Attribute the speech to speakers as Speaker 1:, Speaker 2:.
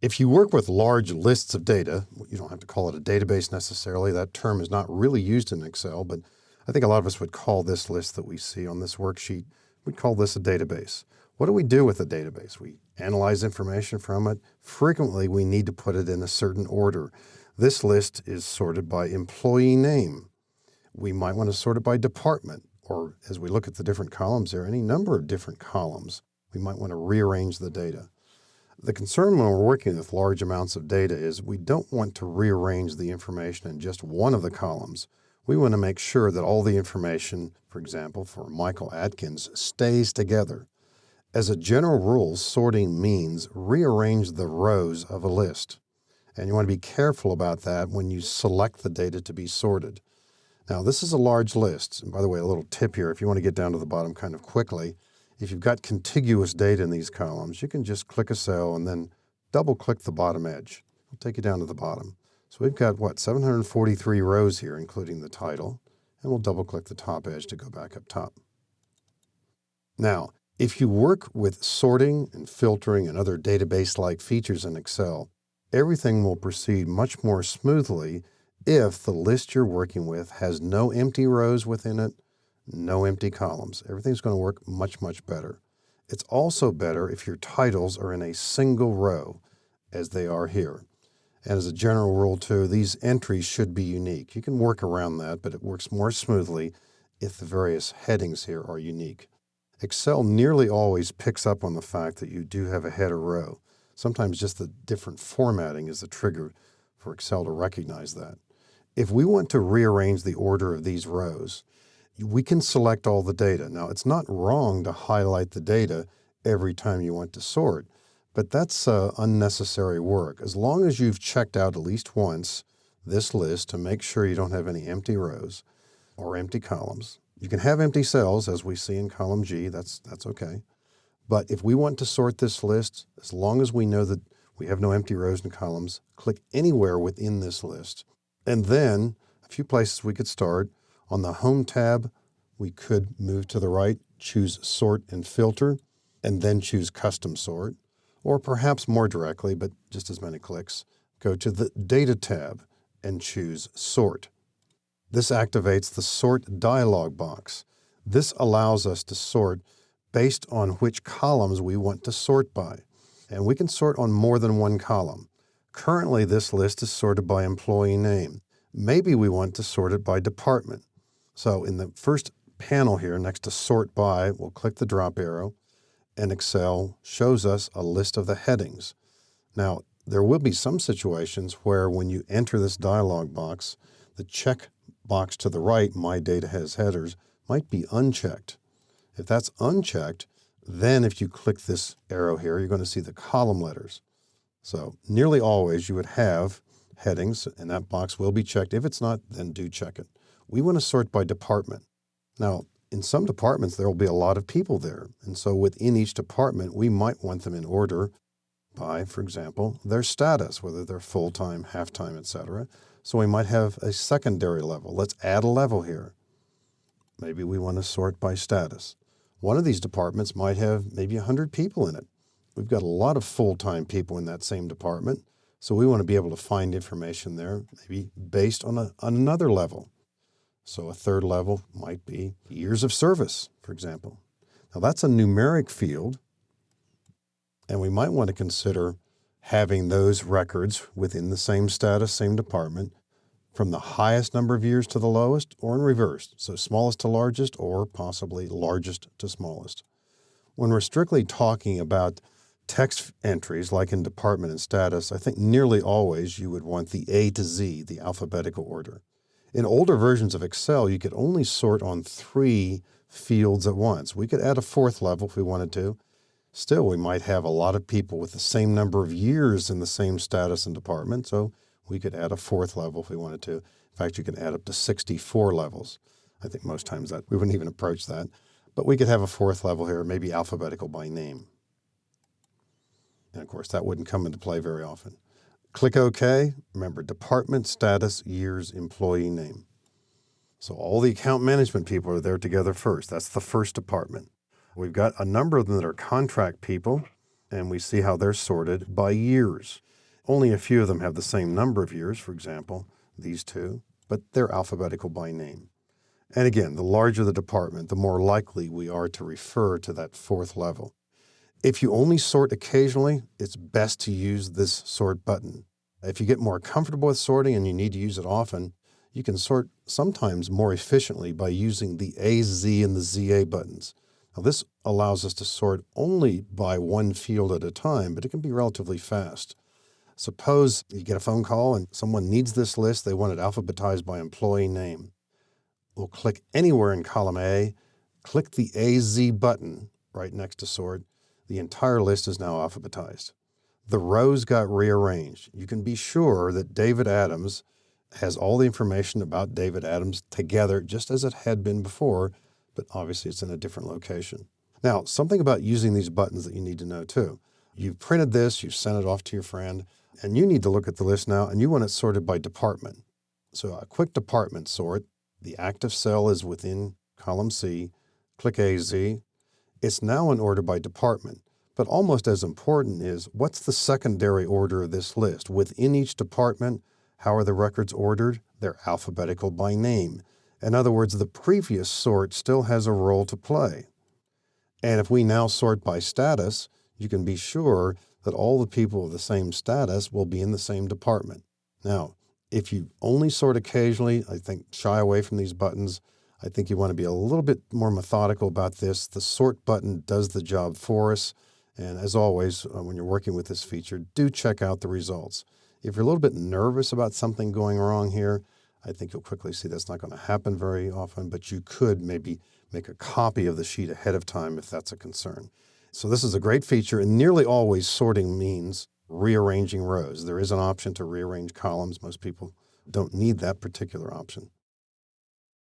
Speaker 1: If you work with large lists of data, you don't have to call it a database necessarily. That term is not really used in Excel, but I think a lot of us would call this list that we see on this worksheet, we'd call this a database. What do we do with a database? We analyze information from it. Frequently, we need to put it in a certain order. This list is sorted by employee name. We might want to sort it by department, or as we look at the different columns there, any number of different columns. We might want to rearrange the data. The concern when we're working with large amounts of data is we don't want to rearrange the information in just one of the columns. We want to make sure that all the information, for example, for Michael Atkins, stays together. As a general rule, sorting means rearrange the rows of a list. And you want to be careful about that when you select the data to be sorted. Now, this is a large list. And by the way, a little tip here, if you want to get down to the bottom kind of quickly, if you've got contiguous data in these columns, you can just click a cell and then double-click the bottom edge. It'll take you down to the bottom. So we've got, 743 rows here, including the title, and we'll double-click the top edge to go back up top. Now, if you work with sorting and filtering and other database-like features in Excel, everything will proceed much more smoothly if the list you're working with has no empty rows within it, no empty columns. Everything's going to work much, much better. It's also better if your titles are in a single row, as they are here. And as a general rule, too, these entries should be unique. You can work around that, but it works more smoothly if the various headings here are unique. Excel nearly always picks up on the fact that you do have a header row. Sometimes just the different formatting is the trigger for Excel to recognize that. If we want to rearrange the order of these rows, we can select all the data. Now, it's not wrong to highlight the data every time you want to sort, but that's unnecessary work. As long as you've checked out at least once this list to make sure you don't have any empty rows or empty columns. You can have empty cells, as we see in column G, that's okay. But if we want to sort this list, as long as we know that we have no empty rows and columns, click anywhere within this list. And then a few places we could start. On the Home tab, we could move to the right, choose Sort and Filter, and then choose Custom Sort. Or perhaps more directly, but just as many clicks, go to the Data tab and choose Sort. This activates the Sort dialog box. This allows us to sort based on which columns we want to sort by. And we can sort on more than one column. Currently, this list is sorted by employee name. Maybe we want to sort it by department. So in the first panel here next to Sort By, we'll click the drop arrow, and Excel shows us a list of the headings. Now, there will be some situations where when you enter this dialog box, the check box to the right, My Data Has Headers, might be unchecked. If that's unchecked, then if you click this arrow here, you're going to see the column letters. So nearly always you would have headings, and that box will be checked. If it's not, then do check it. We want to sort by department. Now, in some departments, there will be a lot of people there. And so within each department, we might want them in order by, for example, their status, whether they're full-time, half-time, etc. So we might have a secondary level. Let's add a level here. Maybe we want to sort by status. One of these departments might have maybe 100 people in it. We've got a lot of full-time people in that same department. So we want to be able to find information there, maybe based on another level. So a third level might be years of service, for example. Now that's a numeric field, and we might want to consider having those records within the same status, same department, from the highest number of years to the lowest, or in reverse, so smallest to largest, or possibly largest to smallest. When we're strictly talking about text entries, like in department and status, I think nearly always you would want the A to Z, the alphabetical order. In older versions of Excel, you could only sort on 3 fields at once. We could add a 4th level if we wanted to. Still, we might have a lot of people with the same number of years in the same status and department, so we could add a 4th level if we wanted to. In fact, you can add up to 64 levels. I think most times that we wouldn't even approach that. But we could have a 4th level here, maybe alphabetical by name. And of course, that wouldn't come into play very often. Click OK. Remember, department, status, years, employee name. So all the account management people are there together first. That's the first department. We've got a number of them that are contract people, and we see how they're sorted by years. Only a few of them have the same number of years, for example, these two, but they're alphabetical by name. And again, the larger the department, the more likely we are to refer to that fourth level. If you only sort occasionally, it's best to use this sort button. If you get more comfortable with sorting and you need to use it often, you can sort sometimes more efficiently by using the AZ and the ZA buttons. Now, this allows us to sort only by one field at a time, but it can be relatively fast. Suppose you get a phone call and someone needs this list. They want it alphabetized by employee name. We'll click anywhere in column A, click the AZ button right next to sort. The entire list is now alphabetized. The rows got rearranged. You can be sure that David Adams has all the information about David Adams together just as it had been before, but obviously it's in a different location. Now, something about using these buttons that you need to know too. You've printed this, you've sent it off to your friend, and you need to look at the list now, and you want it sorted by department. So a quick department sort. The active cell is within column C. Click AZ. It's now in order by department. But almost as important is, what's the secondary order of this list? Within each department, how are the records ordered? They're alphabetical by name. In other words, the previous sort still has a role to play. And if we now sort by status, you can be sure that all the people of the same status will be in the same department. Now, if you only sort occasionally, I think shy away from these buttons. I think you want to be a little bit more methodical about this. The sort button does the job for us. And as always, when you're working with this feature, do check out the results. If you're a little bit nervous about something going wrong here, I think you'll quickly see that's not going to happen very often, but you could maybe make a copy of the sheet ahead of time if that's a concern. So this is a great feature, and nearly always sorting means rearranging rows. There is an option to rearrange columns. Most people don't need that particular option.